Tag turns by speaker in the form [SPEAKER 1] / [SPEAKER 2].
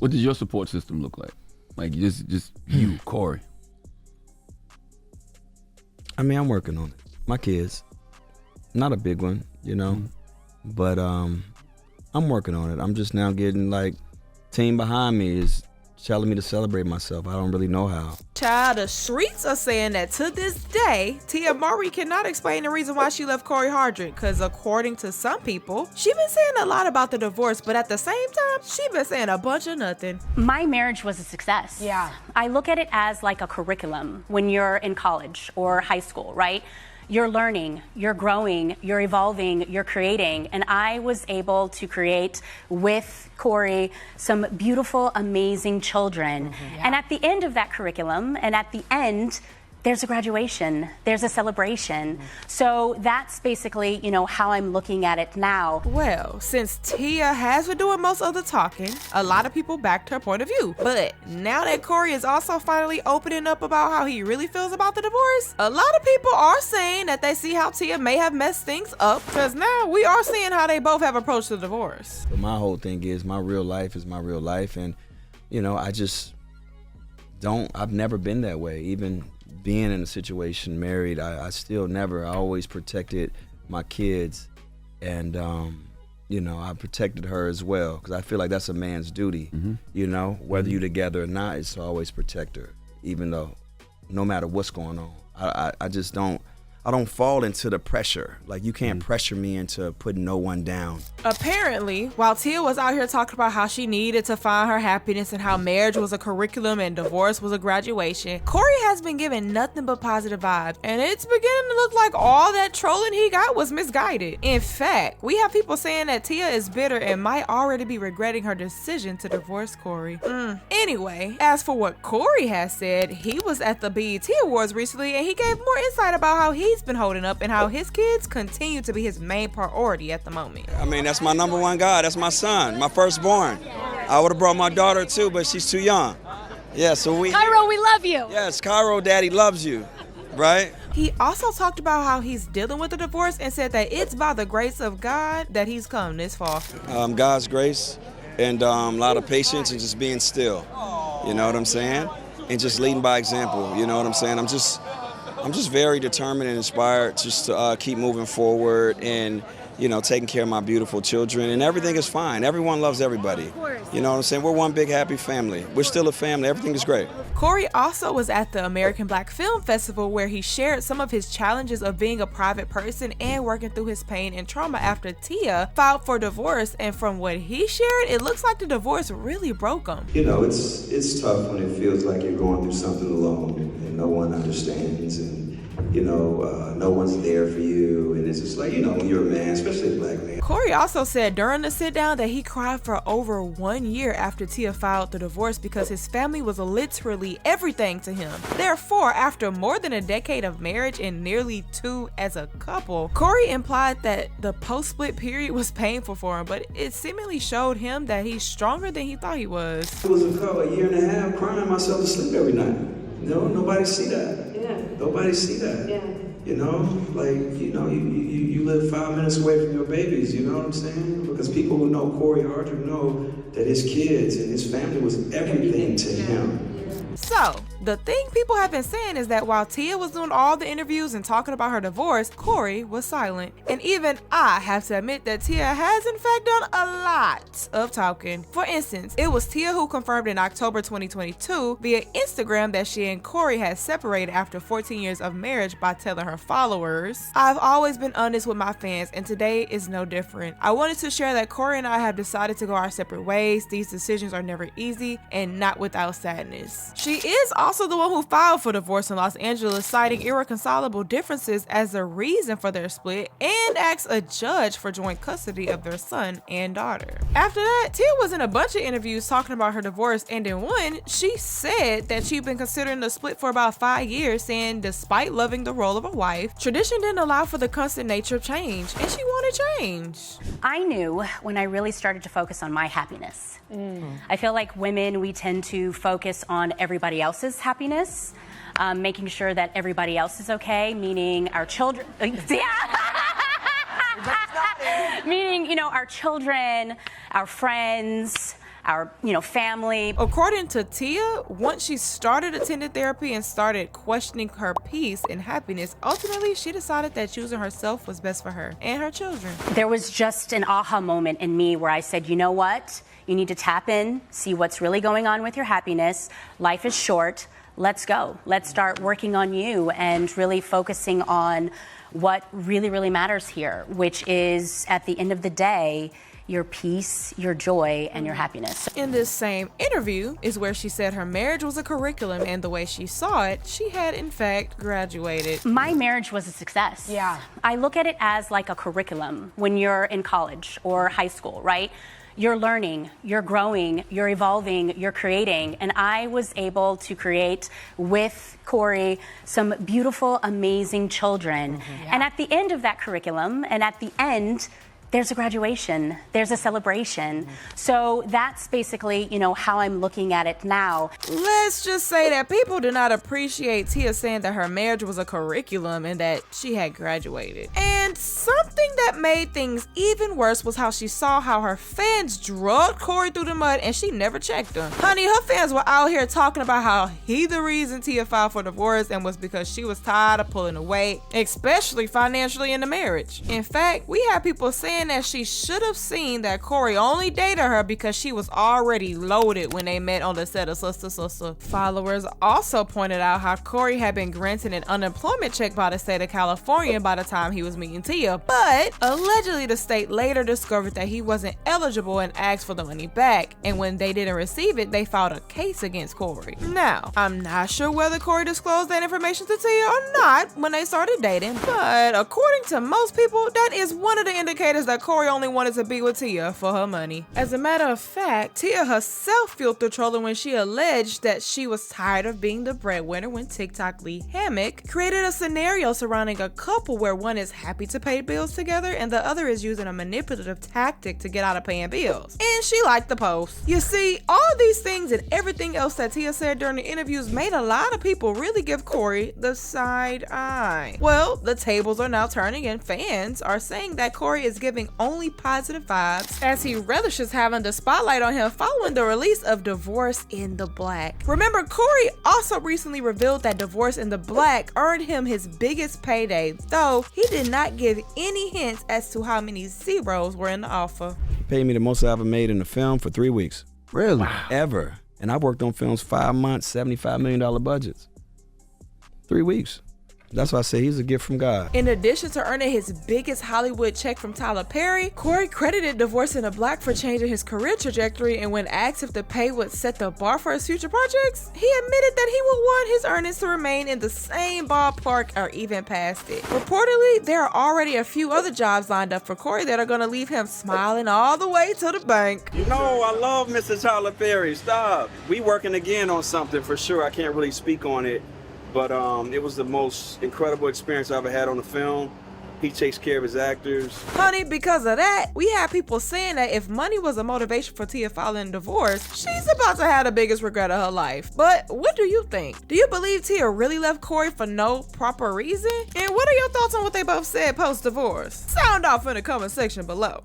[SPEAKER 1] What does your support system look like? Like just you, Cory.
[SPEAKER 2] I mean, I'm working on it. My kids, not a big one, you know, but I'm working on it. I'm just now getting like team behind me is telling me to celebrate myself. I don't really know how.
[SPEAKER 3] Child, the streets are saying that to this day, Tia Mowry cannot explain the reason why she left Cory Hardrict, because according to some people, she been saying a lot about the divorce, but at the same time, she been saying a bunch of nothing.
[SPEAKER 4] My marriage was a success.
[SPEAKER 5] Yeah.
[SPEAKER 4] I look at it as like a curriculum when you're in college or high school, right? You're learning, you're growing, you're evolving, you're creating. And I was able to create with Cory some beautiful, amazing children. And at the end of that curriculum, and at the end, there's a graduation, there's a celebration. So that's basically, you know, how I'm looking at it now.
[SPEAKER 3] Well, since Tia has been doing most of the talking, a lot of people backed her point of view. But now that Cory is also finally opening up about how he really feels about the divorce, a lot of people are saying that they see how Tia may have messed things up, because now we are seeing how they both have approached the divorce.
[SPEAKER 2] But my whole thing is my real life is my real life, and you know, I've never been that way. Even being in a situation married, I always protected my kids, and you know, I protected her as well, because I feel like that's a man's duty. You know, whether you're together or not, it's to always protect her, even though no matter what's going on. I don't fall into the pressure. Like, you can't pressure me into putting no one down.
[SPEAKER 3] Apparently, while Tia was out here talking about how she needed to find her happiness and how marriage was a curriculum and divorce was a graduation, Cory has been giving nothing but positive vibes, and it's beginning to look like all that trolling he got was misguided. In fact, we have people saying that Tia is bitter and might already be regretting her decision to divorce Cory. Anyway, as for what Cory has said, he was at the BET Awards recently, and he gave more insight about how he's been holding up and how his kids continue to be his main priority at the moment.
[SPEAKER 6] I mean, that's my number one guy. That's my son, my firstborn. I would have brought my daughter too, but she's too young. Yeah, so
[SPEAKER 5] Cairo, we love you.
[SPEAKER 6] Yes, Cairo, daddy loves you, right?
[SPEAKER 3] He also talked about how he's dealing with the divorce and said that it's by the grace of God that he's come this far.
[SPEAKER 6] God's grace and a lot of patience and just being still. You know what I'm saying? And just leading by example. You know what I'm saying? I'm just very determined and inspired just to keep moving forward and, you know, taking care of my beautiful children, and everything is fine. Everyone loves everybody.
[SPEAKER 5] Of course.
[SPEAKER 6] You know what I'm saying? We're one big happy family. We're still a family. Everything is great.
[SPEAKER 3] Cory also was at the American Black Film Festival, where he shared some of his challenges of being a private person and working through his pain and trauma after Tia filed for divorce. And from what he shared, it looks like the divorce really broke him.
[SPEAKER 7] You know, it's tough when it feels like you're going through something alone and no one understands, and you know, no one's there for you, and it's just like, you know, when you're a man, especially a black man.
[SPEAKER 3] Cory also said during the sit down that he cried for over 1 year after Tia filed the divorce because his family was literally everything to him. Therefore, after more than a decade of marriage and nearly 2 as a couple, Cory implied that the post-split period was painful for him, but it seemingly showed him that he's stronger than he thought he was.
[SPEAKER 7] It was a year and a half crying myself to sleep every night. You know, nobody see that. Nobody see that. You know, like, you know, you live 5 minutes away from your babies, you know what I'm saying? Because people who know Cory Hardrict know that his kids and his family was everything to him.
[SPEAKER 3] So, the thing people have been saying is that while Tia was doing all the interviews and talking about her divorce, Cory was silent. And even I have to admit that Tia has in fact done a lot of talking. For instance, it was Tia who confirmed in October 2022 via Instagram that she and Cory had separated after 14 years of marriage by telling her followers, "I've always been honest with my fans, and today is no different. I wanted to share that Cory and I have decided to go our separate ways. These decisions are never easy and not without sadness." She is also the one who filed for divorce in Los Angeles, citing irreconcilable differences as the reason for their split, and asked a judge for joint custody of their son and daughter. After that, Tia was in a bunch of interviews talking about her divorce, and in one, she said that she'd been considering the split for about 5 years, saying despite loving the role of a wife, tradition didn't allow for the constant nature of change, and she wanted change.
[SPEAKER 4] I knew when I really started to focus on my happiness. I feel like women, we tend to focus on everybody else's happiness, making sure that everybody else is okay, meaning our children. Meaning, you know, our children, our friends, our family.
[SPEAKER 3] According to Tia, once she started attending therapy and started questioning her peace and happiness, ultimately she decided that choosing herself was best for her and her children.
[SPEAKER 4] There was just an aha moment in me where I said, you know what? You need to tap in, see what's really going on with your happiness. Life is short. Let's go. Let's start working on you and really focusing on what really, really matters here, which is, at the end of the day, your peace, your joy, and your happiness.
[SPEAKER 3] In this same interview is where she said her marriage was a curriculum, and the way she saw it, she had in fact graduated.
[SPEAKER 4] My marriage was a success.
[SPEAKER 3] Yeah.
[SPEAKER 4] I look at it as like a curriculum when you're in college or high school, right? You're learning, you're growing, you're evolving, you're creating. And I was able to create with Cory some beautiful, amazing children. And at the end of that curriculum, and at the end, there's a graduation, there's a celebration. So that's basically, how I'm looking at it now.
[SPEAKER 3] Let's just say that people did not appreciate Tia saying that her marriage was a curriculum and that she had graduated. And something that made things even worse was how she saw how her fans drugged Cory through the mud and she never checked them. Honey, her fans were out here talking about how he the reason Tia filed for divorce and was because she was tired of pulling away, especially financially in the marriage. In fact, we had people saying that she should have seen that Cory only dated her because she was already loaded when they met on the set of Sister Sister. Followers also pointed out how Cory had been granted an unemployment check by the state of California by the time he was meeting Tia, but allegedly the state later discovered that he wasn't eligible and asked for the money back, and when they didn't receive it, they filed a case against Cory. Now, I'm not sure whether Cory disclosed that information to Tia or not when they started dating, but according to most people, that is one of the indicators that Cory only wanted to be with Tia for her money. As a matter of fact, Tia herself fueled the trolling when she alleged that she was tired of being the breadwinner when TikTok Lee Hammock created a scenario surrounding a couple where one is happy to pay bills together and the other is using a manipulative tactic to get out of paying bills. And she liked the post. You see, all these things and everything else that Tia said during the interviews made a lot of people really give Cory the side eye. Well, the tables are now turning and fans are saying that Cory is giving only positive vibes as he relishes having the spotlight on him following the release of Divorce in the Black. Remember, Cory also recently revealed that Divorce in the Black earned him his biggest payday, though he did not give any hints as to how many zeros were in the offer.
[SPEAKER 2] Paid me the most I ever made in a film for 3 weeks.
[SPEAKER 1] Really?
[SPEAKER 2] Ever. And I worked on films 5 months, $75 million budgets. 3 weeks. That's why I say he's a gift from God.
[SPEAKER 3] In addition to earning his biggest Hollywood check from Tyler Perry, Cory credited Divorce in the Black for changing his career trajectory, and when asked if the pay would set the bar for his future projects, he admitted that he would want his earnings to remain in the same ballpark or even past it. Reportedly, there are already a few other jobs lined up for Cory that are going to leave him smiling all the way to the bank.
[SPEAKER 6] I love Mr. Tyler Perry. Stop. We working again on something for sure. I can't really speak on it. But it was the most incredible experience I ever had on the film. He takes care of his actors.
[SPEAKER 3] Honey, because of that, we have people saying that if money was a motivation for Tia filing divorce, she's about to have the biggest regret of her life. But what do you think? Do you believe Tia really left Cory for no proper reason? And what are your thoughts on what they both said post-divorce? Sound off in the comment section below.